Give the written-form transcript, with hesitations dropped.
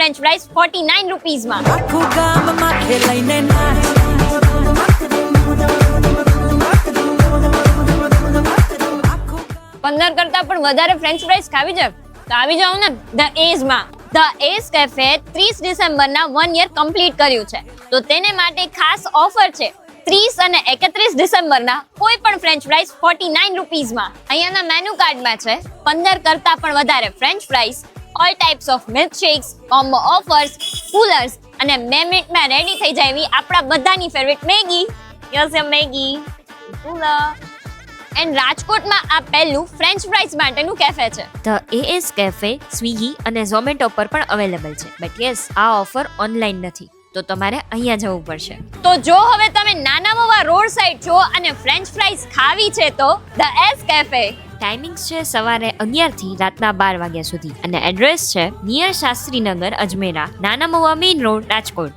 French fries 49 રૂપીઝમાં. આખું ગામમાં ખેલાઈને નાચ. 15 કરતા પણ વધારે ફ્રેન્ચ ફ્રાઈઝ ખાવી છે તો આવી જાવ ને ધ એઝમાં. ધ એઝ કેફે 30 ડિસેમ્બરના 1 યર કમ્પ્લીટ કર્યું છે, તો તેને માટે ખાસ ઓફર છે. 30 અને 31 ડિસેમ્બરના કોઈ પણ ફ્રેન્ચ ફ્રાઈઝ 49 રૂપીઝમાં. અહીંયાના મેનુ કાર્ડમાં છે 15 કરતા પણ વધારે french fries, all types of milkshakes, combo offers, coolers અને 2 મિનિટમાં રેડી થઈ જાય એવી આપણા બધાની favourite Maggi. Yes Maggi cooler. And રાજકોટમાં આ પહેલું ફ્રેન્ચ ફ્રાઈઝ માટેનું કેફે છે. ધ એએસ કેફે સ્વિગી અને ઝોમેટો પર પણ અવેલેબલ છે, બટ યસ આ ઓફર ઓનલાઈન નથી, તો તમારે અહીંયા જવું પડશે. તો જો હવે તમે નાના મવા રોડ સાઈડ છો અને ફ્રેન્ચ ફ્રાઈઝ ખાવી છે તો ધ એસ કેફે. ટાઈમિંગ્સ છે સવારે 11 થી રાતના 12 વાગ્યા સુધી અને એડ્રેસ છે નિયર શાસ્ત્રીનગર, અજમેરા, નાના મવા મેઇન રોડ, રાજકોટ.